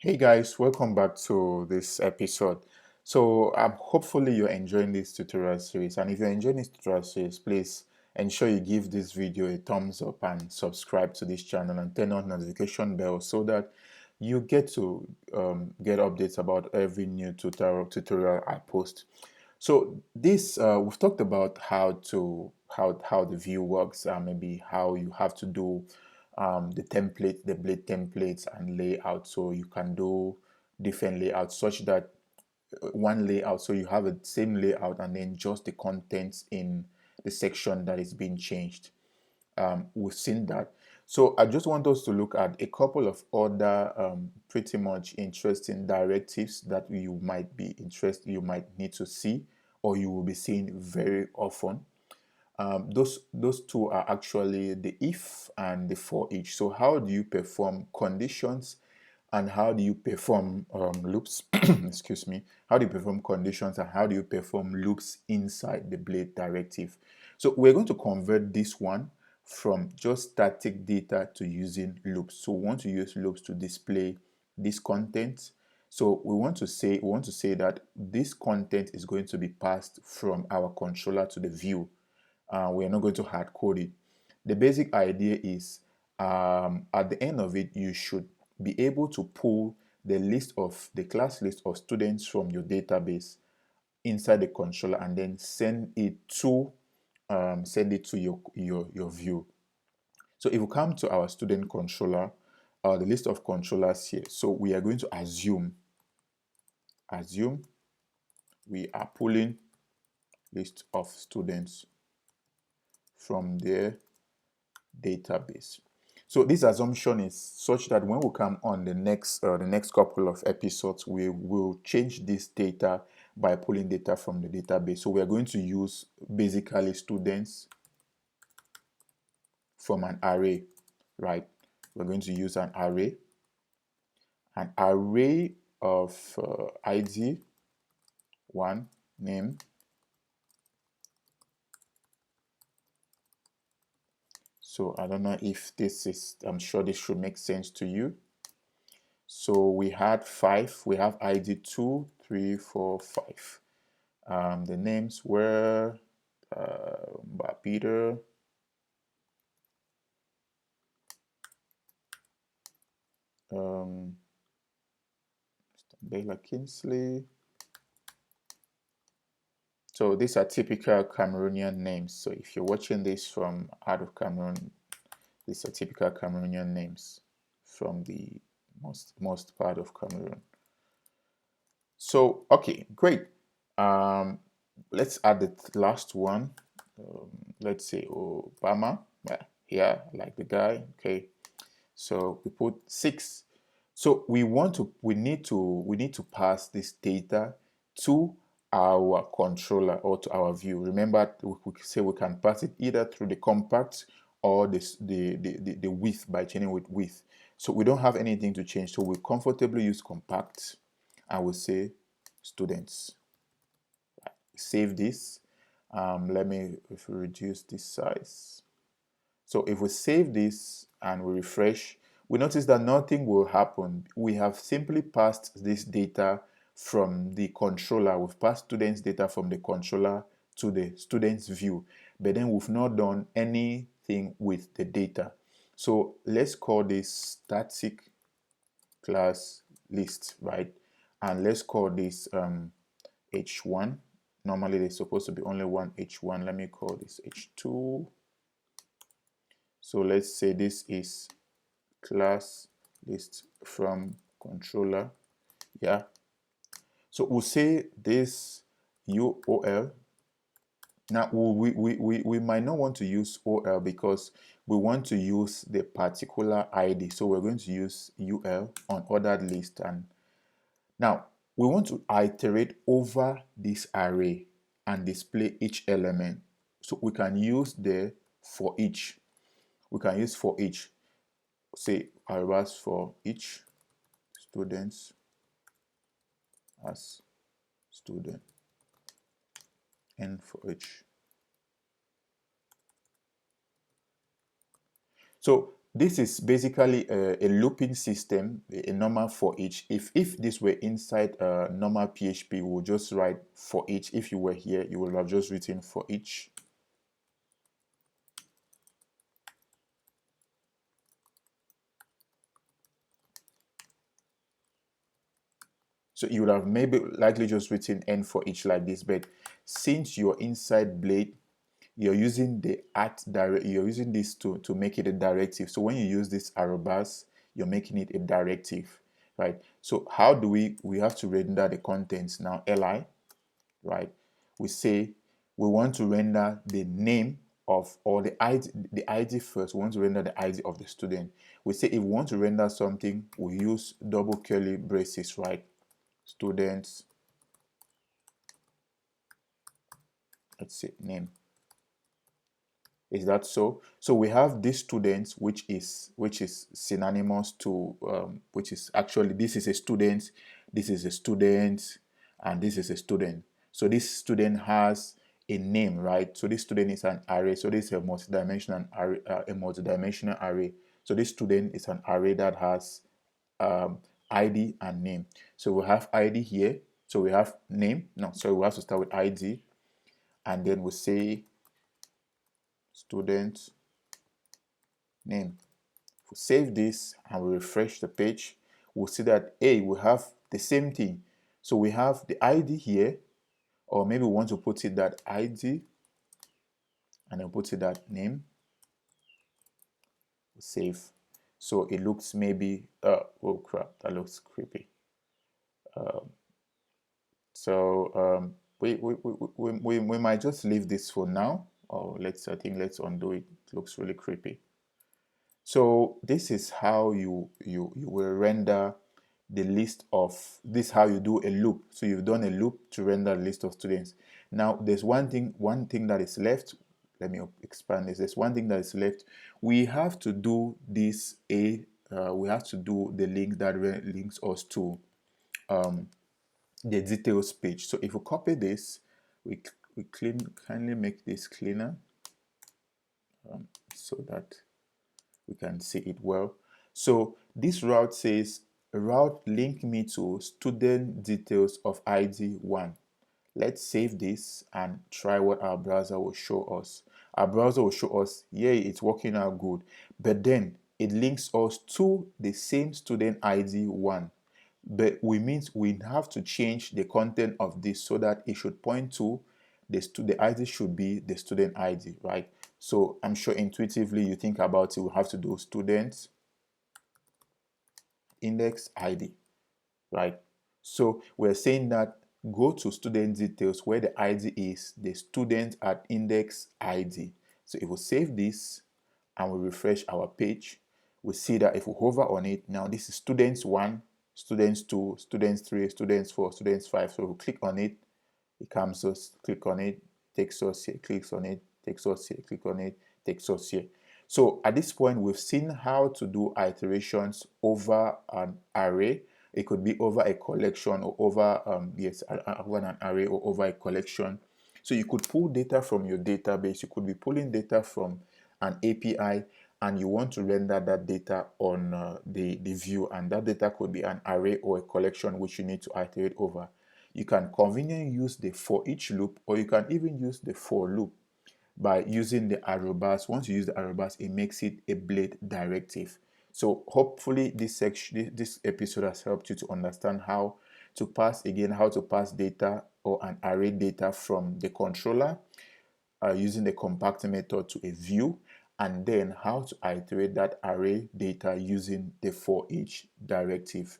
Hey guys, welcome back to this episode. Hopefully you're enjoying this tutorial series, and if you're enjoying this tutorial series, please ensure you give this video a thumbs up and subscribe to this channel and turn on notification bell so that you get to get updates about every new tutorial I post. So this we've talked about how the view works, maybe how you have to do the blade templates and layout, so you can do different layouts such that one layout, so you have a same layout and then just the contents in the section that is being changed. We've seen that. So I just want us to look at a couple of other pretty much interesting directives that you might need to see, or you will be seeing very often. Those two are actually the if and the for each. So how do you perform conditions and how do you perform loops? Excuse me. How do you perform conditions and how do you perform loops inside the blade directive? So we're going to convert this one from just static data to using loops. So we want to use loops to display this content. So we want to say that this content is going to be passed from our controller to the view. We are not going to hard code it. The basic idea is at the end of it, you should be able to pull the class list of students from your database inside the controller and then send it to your view. So if we come to our student controller, the list of controllers here, so we are going to assume we are pulling list of students from their database. So this assumption is such that when we come on the next couple of episodes, we will change this data by pulling data from the database. So we are going to use basically students from an array, right? We're going to use an array of ID, one, name. So I don't know if I'm sure this should make sense to you. So we had 5, we have ID 2, 3, 4, 5. The names were Peter, Bela Kinsley. So these are typical Cameroonian names. So if you're watching this from out of Cameroon, these are typical Cameroonian names from the most part of Cameroon. So okay, great. Let's add the last one. Let's say Obama. Yeah, like the guy. Okay, so we put 6. So we need to pass this data to our controller or to our view. Remember, we say we can pass it either through the compact or the width by changing with width. So we don't have anything to change. So we comfortably use compact and we say students. Save this. Let me reduce this size. So if we save this and we refresh, we notice that nothing will happen. We have simply passed this data from the controller. We've passed students' data from the controller to the student's view, but then we've not done anything with the data. So let's call this static class list, right? And let's call this h1. Normally there's supposed to be only one h1. Let me call this h2. So let's say this is class list from controller. Yeah. So we'll say this UOL. Now we might not want to use OL because we want to use the particular ID. So we're going to use UL on ordered list. And now we want to iterate over this array and display each element. So we can use the for each. We can use for each. Say arrays for each students as student and for each. So this is basically a looping system, a normal for each. If this were inside normal PHP, we would just write for each. If you were here, you would have just written for each. So you would have maybe likely just written n for each like this, but since you're inside Blade, you're using the you're using this to make it a directive. So when you use this arrow bars, you're making it a directive, right? So how do we have to render the contents now? Li, right? We say we want to render the name of, or the ID first. We want to render the ID of the student. We say if we want to render something, we use double curly braces, right? Students, let's say name. Is that so? So we have this students, which is synonymous to which is actually, this is a student, this is a student, and this is a student. So this student has a name, right? So this student is an array. So this is a multidimensional array, So this student is an array that has ID and name. So we have ID here. So we have name. No, so we have to start with ID, and then we say student name. If we save this and we refresh the page, we'll see that we have the same thing. So we have the ID here, or maybe we want to put it that ID and then put it that name. We'll save. So it looks maybe oh crap, that looks creepy. We might just leave this for now, or I think let's undo it. It looks really creepy. So this is how you will render the list of, this how you do a loop. So you've done a loop to render a list of students. Now there's one thing that is left. Let me expand this. There's one thing that is left. We have to do this we have to do the link that links us to the details page. So if we copy this, we kindly make this cleaner so that we can see it well. So this route says route link me to student details of ID 1. Let's save this and try what our browser will show us. Our browser will show us, yay, it's working out good. But then it links us to the same student ID 1. But we have to change the content of this so that it should point to the ID should be the student ID, right? So I'm sure intuitively you think about it, we have to do students index ID, right? So we're saying that go to student details where the ID is the student at index ID. So if we save this and we refresh our page, we see that if we hover on it, now this is students 1, students 2, students 3, students 4, students 5. So we click on it, it comes us, click on it, takes us here, clicks on it, takes us here, click on it, takes us here. So at this point, we've seen how to do iterations over an array. It could be over a collection or over over an array or over a collection. So you could pull data from your database. You could be pulling data from an API, and you want to render that data on the view, and that data could be an array or a collection which you need to iterate over. You can conveniently use the for each loop, or you can even use the for loop by using the arrow bars. Once you use the arrow bars, it makes it a Blade directive. So hopefully this episode has helped you to understand how to pass data or an array data from the controller using the compact method to a view, and then how to iterate that array data using the for each directive.